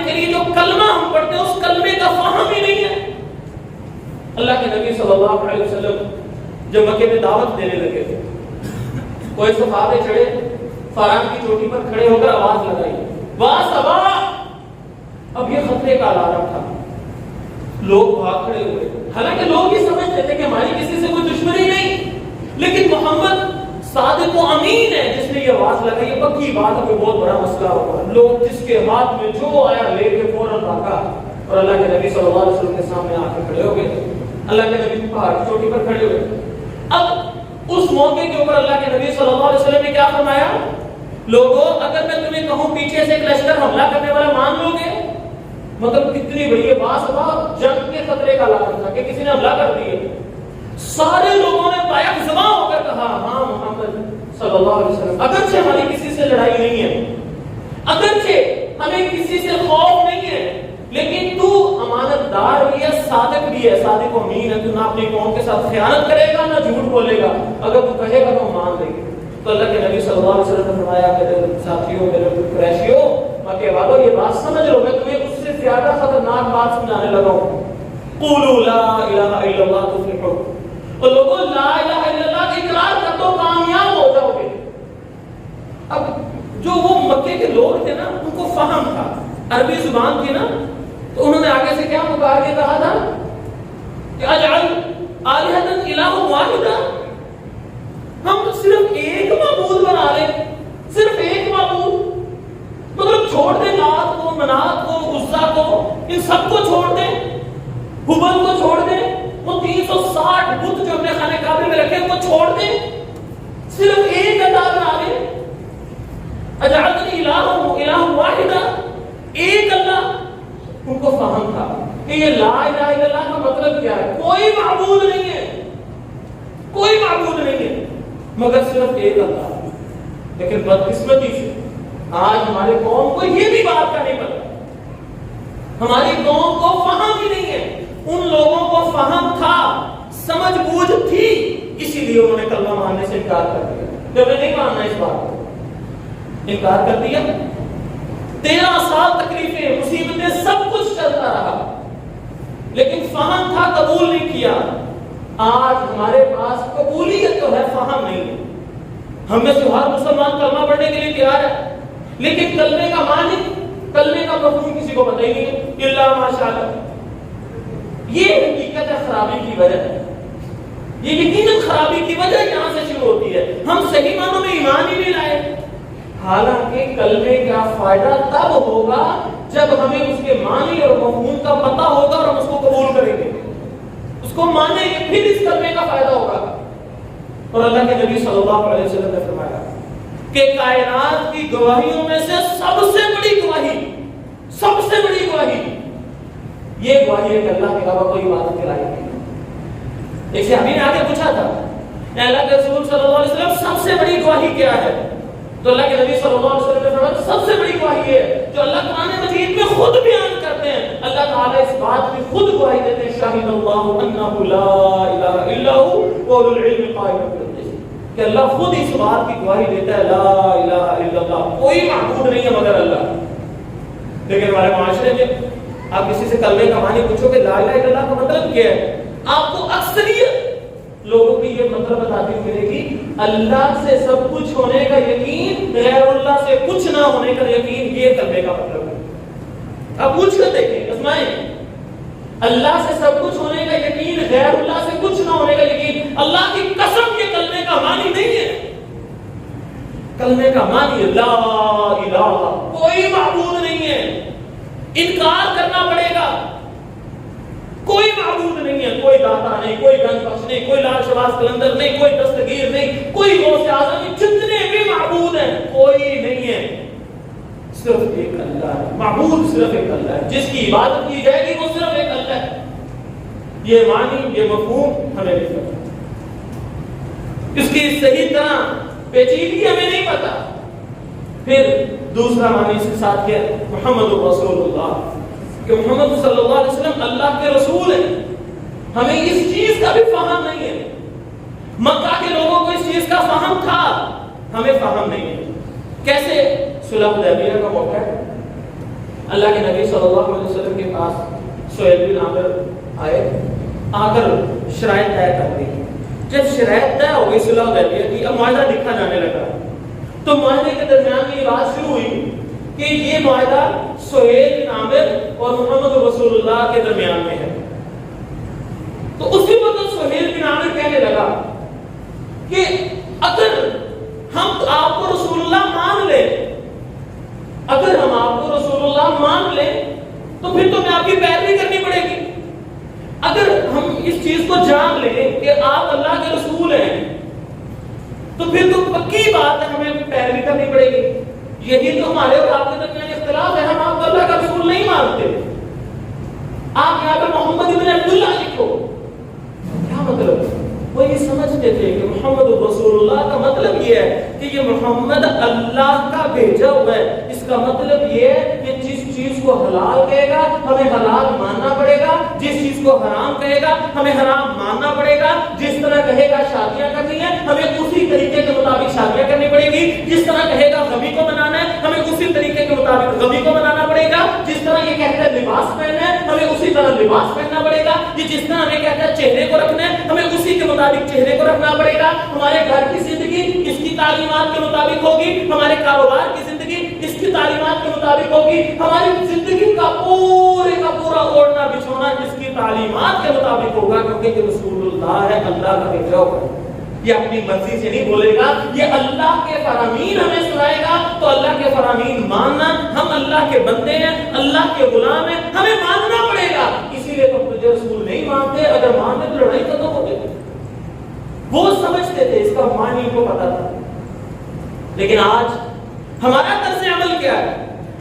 کے لیے جو کلمہ ہم پڑھتے ہیں اس کلمے کا فہم ہی نہیں ہے. اللہ کے نبی صلی اللہ علیہ وسلم جب مکے میں دعوت دینے لگے تھے، کوئی صحابہ چڑھے، فاران کی چوٹی پر کھڑے ہو کر آواز لگائی، واہ صبا. اب یہ خطرے کا الارم تھا. لوگ بھاگ کھڑے ہوئے. حالانکہ لوگ یہ سمجھتے تھے کہ ہماری کسی سے کوئی دشمنی نہیں، لیکن محمد صادق و امین ہے جس نے یہ آواز لگائی. یہ پکی بات ہے، بہت بڑا مسئلہ ہوگا. لوگ جس کے ہاتھ میں جو آیا لے کے فوراً بھاگا اور اللہ کے نبی صلی اللہ علیہ وسلم کے سامنے آ کے کھڑے ہو گئے. اللہ کے نبی پہاڑ کی چوٹی پر کھڑے ہوئے. اب اس موقع کے اوپر اللہ کے نبی صلی اللہ علیہ وسلم نے کیا فرمایا؟ لوگوں، اگر میں تمہیں کہوں پیچھے سے ایک لشکر حملہ کرنے والا مان لو گے؟ مطلب کتنی بڑی یہ بات جنگ کے خطرے کا لازم تھا کہ کسی نے حملہ کر دیا. سارے لوگوں نے بایک زباں ہو کر کہا ہاں محمد صلی اللہ علیہ وسلم، اگرچہ ہماری کسی سے لڑائی نہیں ہے، اگرچہ ہمیں کسی سے خوف نہیں ہے، لیکن تو امانت دار بھی ہے، صادق بھی ہے، صادق و امین ہے. تو نہ اپنی قوم کے ساتھ خیانت کرے گا نہ جھوٹ بولے گا. اگر تو کہے گا تو مان لیں گے. تو اللہ کے نبی صلی اللہ علیہ وسلم نے فرمایا میرے ساتھیوں، میرے قریشیوں، مکے والوں، یہ بات سمجھ لو، میں تمہیں اس سے زیادہ خطرناک بات سمجھانے لگا ہوں. قولوا لا الہ الا اللہ تفلحوا. اور لوگوں لا الہ الا اللہ کا اقرار کر دو، کامیاب ہو جاؤ گے. اب جو وہ مکے کے لوگ تھے نا، ان کو فہم تھا، عربی زبان تھی نا، تو انہوں نے آگے سے کیا پکار کے کہا تھا کہ اجعل آلہۃ الہ واحدہ، ہم صرف ایک معبود بنا لیں، صرف ایک معبود. مطلب چھوڑ دیں لات کو، منات کو، عزا کو، ان سب کو چھوڑ دیں، ہبل کو چھوڑ دیں، وہ 360 بت جو اپنے خانے کعبے میں رکھے وہ چھوڑ دیں، صرف ایک اللہ بنا لیں. اجعلنی الہ واحدہ، ایک اللہ. ان کو فہم تھا کہ یہ لا الہ الا اللہ کا مطلب کیا ہے. کوئی معبود نہیں ہے، کوئی معبود نہیں ہے مگر صرف ایک اللہ. لیکن بدقسمتی سے آج ہمارے قوم کو یہ بھی بات کا نہیں پتا. ہماری قوم کو فہم ہی نہیں ہے. ان لوگوں کو فہم تھا، سمجھ بوجھ تھی، اسی لیے انہوں نے کلمہ ماننے سے انکار کر دیا. جب نے نہیں ماننا اس بات کو، انکار کر دیا. 13 سال تکلیفیں، مصیبتیں، سب کچھ چلتا رہا، لیکن فہم تھا، قبول نہیں کیا. آج ہمارے پاس قبولیت تو ہے، فہم نہیں ہے. ہم میں سے ہر مسلمان کلمہ پڑھنے کے لیے تیار ہے، لیکن کلمے کا معنی، کلمے کا مفہوم کسی کو پتہ ہی نہیں ہے الا ماشاءاللہ. یہ حقیقت ہے خرابی کی وجہ ہے. یہ یقیناً خرابی کی وجہ یہاں سے شروع ہوتی ہے. ہم صحیح معنوں میں ایمان ہی نہیں لائے. حالانکہ کلمے کا فائدہ تب ہوگا جب ہمیں اس کے معنی اور مفہوم کا پتہ ہوگا اور ہم اس کو قبول کریں گے، اس کو مانیں گے، پھر اس کلمے کا فائدہ ہوگا. اور اللہ کے نبی صلی اللہ علیہ وسلم نے فرمایا کہ کائنات کی گواہیوں میں سے سب سے بڑی گواہی، سب سے بڑی گواہی یہ گواہی ہے کہ اللہ کے علاوہ کوئی عبادت کے لائق نہیں. ایک صحابی نے آگے پوچھا تھا اے اللہ کے رسول صلی اللہ علیہ وسلم سب سے بڑی گواہی کیا ہے؟ تو اللہ کے نبی صلی اللہ علیہ وسلم نے فرمایا سب سے بڑی گواہی ہے جو اللہ قرآن مجید میں خود بیان کرتے ہیں. اللہ تعالیٰ اس بات کی خود گواہی دیتے ہیں شاہد اللہ انہ لا الہ الا هو واولو العلم قائما بالقسط، کہ اللہ خود اس بات کی گواہی دیتا ہے لا الہ الا اللہ، کوئی معبود نہیں ہے مگر اللہ. لیکن ہمارے معاشرے میں آپ کسی سے کلمے کا معنی پوچھو کہ لا الہ الا اللہ کا مطلب کیا ہے، آپ کو اکثریت لوگوں کی یہ مطلب بتاتی ملے گی اللہ سے سب کچھ ہونے کا یقین، غیر اللہ سے کچھ نہ ہونے کا یقین، یہ کلمے کا مطلب ہے. آپ پوچھ کر دیکھیں، اسمائیں، اللہ سے سب کچھ ہونے کا یقین، غیر اللہ سے کچھ نہ ہونے کا یقین. اللہ کی قسم یہ کلمے کا معنی نہیں ہے. کلمے کا معنی لا الہ، کوئی معبود نہیں ہے. انکار کرنا پڑے گا، کوئی معبود نہیں ہے، کوئی داتا نہیں، کوئی گنج بخش نہیں، کوئی لال شباز قلندر نہیں، کوئی دستگیر نہیں، کوئی غوث اعظم نہیں، جتنے بھی معبود ہیں کوئی نہیں ہے، صرف ایک اللہ ہے. معبود صرف ایک اللہ ہے، جس کی عبادت کی جائے گی وہ صرف ایک اللہ ہے. یہ معنی، یہ مفہوم ہمیں نہیں پتا، اس کی صحیح طرح پیچیدگی ہمیں نہیں پتا. پھر دوسرا معنی اس کے ساتھ کیا؟ محمد رسول اللہ، کہ محمد صلی اللہ علیہ وسلم اللہ کے رسول ہیں. ہمیں اس چیز کا بھی فہم نہیں ہے. مکہ کے لوگوں کو اس چیز کا فہم تھا، ہمیں فہم نہیں ہے. کیسے؟ صلح حدیبیہ کا موقع ہے، اللہ کے نبی صلی اللہ علیہ وسلم کے پاس سہیل بن عامر آئے، آ کر شرائط طے کر دی۔ جب شرائط طے ہو گئی صلح حدیبیہ کی، اب معاہدہ لکھا جانے لگا، تو معاہدے کے درمیان میں یہ بات شروع ہوئی کہ یہ معاہدہ سہیل بن عامر اور محمد رسول اللہ کے درمیان میں ہے۔ تو اسی وقت سہیل بن عامر کہنے لگا کہ اگر ہم آپ کو رسول اللہ مان لیں، اگر ہم آپ کو رسول اللہ مان لیں تو پھر تو میں آپ کی پیروی کرنی پڑے گی۔ اگر ہم اس چیز کو جان لیں کہ آپ اللہ کے رسول ہیں تو پھر تو پکی بات ہے ہمیں پیروی کرنی پڑے گی۔ یہی تو ہمارے اور آپ کے درمیان اختلاف ہے، ہم آپ کو اللہ کا رسول نہیں مانتے۔ آپ یہاں پہ محمد ابن عبداللہ لکھو، کیا مطلب؟ وہ یہ سمجھتے تھے کہ محمد رسول اللہ کا مطلب یہ ہے کہ یہ محمد اللہ کا بھیجا ہوا ہے۔ اس کا مطلب یہ ہے کہ جس چیز کو حلال کہے گا ہمیں حلال ماننا پڑے گا، جس چیز کو حرام کہے گا ہمیں حرام ماننا پڑے گا، جس طرح کہے گا شادیاں کرنی ہے ہمیں اسی طریقے کے مطابق شادیاں کرنی پڑے گی، جس طرح کہے گا غمی کو منانا ہے ہمیں اسی طریقے کے مطابق غمی کو منانا پڑے گا، جس طرح یہ کہتا ہے لباس پہننا ہے ہمیں اسی طرح لباس پہننا پڑے گا، یہ جس طرح ہمیں کہتا ہے چہرے کو رکھنا ہے ہمیں اسی کے مطابق چہرے کو رکھنا پڑے گا، ہمارے گھر کی زندگی اس کی تعلیمات کے مطابق ہوگی، ہمارے کاروبار کی زندگی اس کی تعلیمات کے مطابق ہوگی، ہماری زندگی کا پورے کا پورا اوڑھنا بچھونا اس کی تعلیمات کے مطابق ہوگا، کیونکہ یہ رسول اللہ ہے، اللہ کا بھیجا ہوا ہے۔ یہ اپنی مرضی سے نہیں بولے گا، یہ اللہ کے فرامین ہمیں سنائے گا، تو اللہ کے فرامین ماننا، ہم اللہ کے بندے ہیں، اللہ کے غلام ہیں، ہمیں ماننا پڑے گا۔ اسی لیے تو تجھے رسول نہیں مانتے، اگر مانتے تو لڑائی ختم ہو گئی۔ وہ سمجھتے تھے، اس کا معنی کو پتا تھا۔ لیکن آج ہمارا طرز عمل کیا ہے؟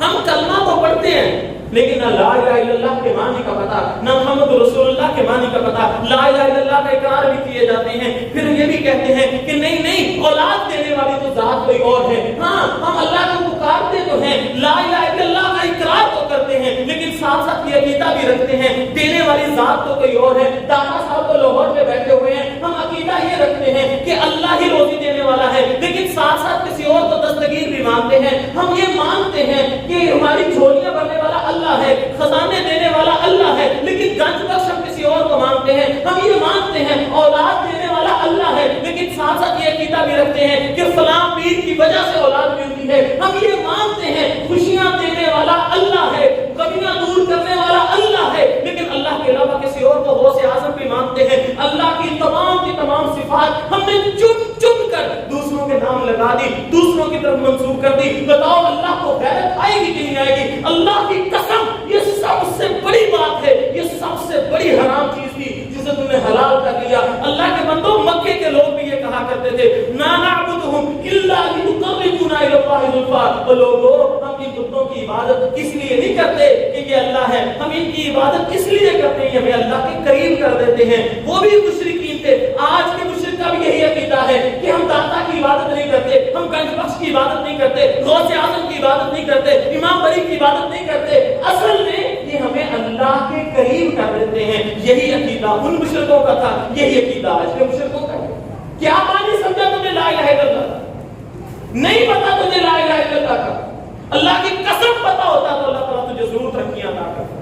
ہم کلمہ تو پڑھتے ہیں لیکن نہ لا الہ الا اللہ کے معنی کا پتہ، نہ محمد رسول اللہ کے معنی کا پتہ۔ لا الہ الا اللہ کا اقرار بھی کیے جاتے ہیں، پھر یہ بھی کہتے ہیں کہ نہیں نہیں اولاد دینے والی تو ذات کوئی اور ہے۔ ہاں ہم اللہ کو پکارتے تو ہیں، لا الہ الا اللہ کا اقرار تو کرتے ہیں، لیکن ساتھ ساتھ یہ عقیدہ بھی رکھتے ہیں دینے والی ذات تو کوئی اور ہے۔ دانا صاحب تو لاہور میں بیٹھے ہوئے ہیں، ہم عقیدہ یہ رکھتے ہیں کہ اللہ ہی روزی دینے والا ہے، لیکن ساتھ ساتھ کسی اور کو دستگیر بھی مانتے ہیں۔ ہم یہ مانتے ہیں کہ ہماری جھولیاں بھرنے والا اللہ ہے، خزانے دینے والا اللہ ہے، لیکن گنج بخش ہم کسی اور کو مانتے ہیں۔ ہم یہ مانتے ہیں اولاد دینے والا اللہ ہے، لیکن ساتھ ساتھ یہ عقیدہ بھی رکھتے ہیں کہ فلاں پیر کی وجہ سے اولاد ملتی ہے۔ ہم یہ مانتے ہیں خوشیاں دینے والا اللہ ہے، غمیاں دور کرنے والا اللہ ہے، لیکن اللہ کے علاوہ کسی اور کو غوث اعظم بھی مانتے ہیں۔ اللہ کی تمام صفات ہم نے چن چن کر دوسروں کے نام لگا دی، دوسروں کی طرف منسوب کر دی۔ بتاؤ اللہ کو غیرت آئے گی کہ نہیں آئے گی؟ اللہ کی قسم یہ سب سے بڑی بات ہے، یہ سب سے بڑی حرام چیز تھی جسے تم نے حلال کر لیا۔ اللہ کے بندوں، مکے کے لوگ بھی یہ کہا کرتے تھے نا نعبدہم الا لتقربونا الی اللہ زلفا، وہ لوگوں ہم ان بتوں کی عبادت اس لیے نہیں کرتے کہ یہ اللہ ہے، ہم ان کی عبادت اس لیے کرتے ہیں ہمیں اللہ کے قریب کر دیتے ہیں۔ وہ بھی مشرکین تھے، آج کے مشرک کا بھی یہی عقیدہ ہے کہ ہم داتا کی عبادت نہیں کرتے، ہم گنج بخش کی عبادت نہیں کرتے، غوث اعظم کی عبادت نہیں کرتے، امام بری کی عبادت نہیں کرتے۔ اصل میں یہ ہمیں اللہ کے قریب کر دیتے ہیں۔ یہی عقیدہ ان مشرکوں کا تھا، یہی عقیدہ آج کے مشرکوں کا ہے۔ کیا معنی سمجھا تم نے لا الہ الا اللہ؟ نہیں پتا تجھے لا الہ الا اللہ کا؟ اللہ کی قسم پتا ہوتا تو اللہ تعالیٰ تجھے ضرور ترقیاں عطا کرتا۔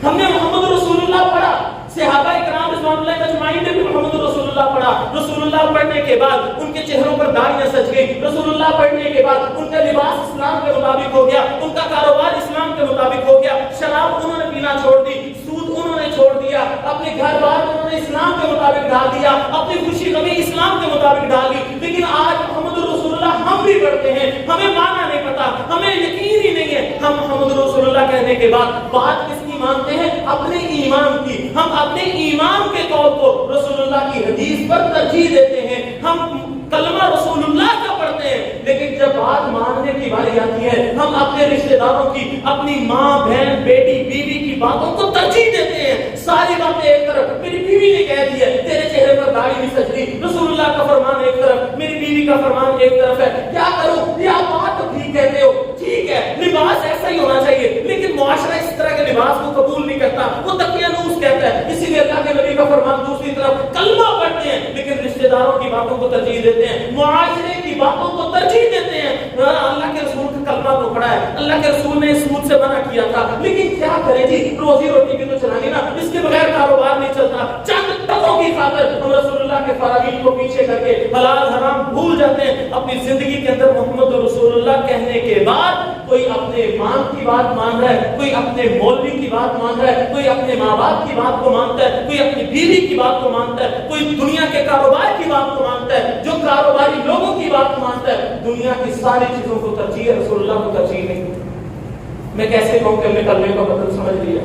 ہم نے محمد رسول اللہ پڑھا، صحابہ کرام رضوان اللہ اجمعین نے بھی محمد رسول اللہ پڑھا۔ رسول اللہ پڑھنے کے بعد ان کے چہروں پر داڑیاں سج گئی، رسول اللہ پڑھنے کے بعد ان کا لباس اسلام کے مطابق ہو گیا، ان کا کاروبار اسلام کے مطابق ہو گیا، شراب انہوں نے پینا چھوڑ دی، سود انہوں نے چھوڑ دیا، اپنے گھر بار انہوں نے اسلام کے مطابق ڈال دیا، اپنی خوشی غمی اسلام کے مطابق ڈالی۔ لیکن آج محمد رسول اللہ ہم بھی پڑھتے ہیں، ہمیں معنی نہیں پتا، ہمیں یقین ہی نہیں ہے۔ ہم محمد رسول اللہ کہنے کے بعد بات کس کی مانتے ہیں؟ اپنے ایمان کی۔ ہم اپنے ایمان کے طور کو رسول اللہ کی حدیث پر ترجیح دیتے ہیں، ہم کلمہ رسول اللہ کا پڑھتے ہیں، لیکن جب بات ماننے کی باری آتی ہے ہم اپنے رشتہ داروں کی، اپنی ماں بہن بیٹی بیوی کی باتوں کو ترجیح دیتے ہیں۔ ساری باتیں ایک طرف، میری بیوی نے کہہ دی ہے تیرے چہرے پر داڑھی نہیں سجتی، رسول اللہ کا فرمان ایک طرف، میری بیوی کا فرمان ایک طرف ہے، کیا کروں؟ یا بات تو ٹھیک کہتے ہو، ٹھیک ہے لباس ایسا ہی ہونا چاہیے، لیکن معاشرہ اس طرح کے لباس کو قبول نہیں کرتا، وہ دقیانوس کہتا ہے۔ اسی لیے اللہ کے نبی کا فرمان دوسری طرف، کلمہ پڑھتے ہیں لیکن رشتہ داروں کی باتوں کو ترجیح دیتے ہیں، معاشرے کی باتوں کو ترجیح دیتے ہیں۔ اللہ کے رسول کا کلمہ تو پڑھا ہے، اللہ کے رسول نے سود سے منع کیا دیا تھا، لیکن کیا کریں جی، روزی روٹی بھی تو چلانی نا، اس کے بغیر کاروبار نہیں چلتا۔ چند ٹکوں کی خاطر ہم رسول اللہ کے فراغین کو پیچھے کر کے حلال حرام بھول جاتے ہیں۔ اپنی زندگی کے اندر محمد رسول اللہ کہنے کے بعد کوئی اپنے مال کی بات مان رہا ہے، کوئی اپنے مولوی کی بات مان رہا ہے، کوئی اپنے ماں باپ کی بات کو مانتا ہے، کوئی اپنی بیوی کی بات کو مانتا ہے، کوئی دنیا کے کاروبار کی بات کو مانتا ہے، جو کاروباری لوگوں کی بات کو مانتا ہے، دنیا کی ساری چیزوں کو ترجیح ہے، رسول اللہ کو ترجیح نہیں۔ میں کیسے کہوں کہ ہم نے کلمے کا مطلب سمجھ لیا؟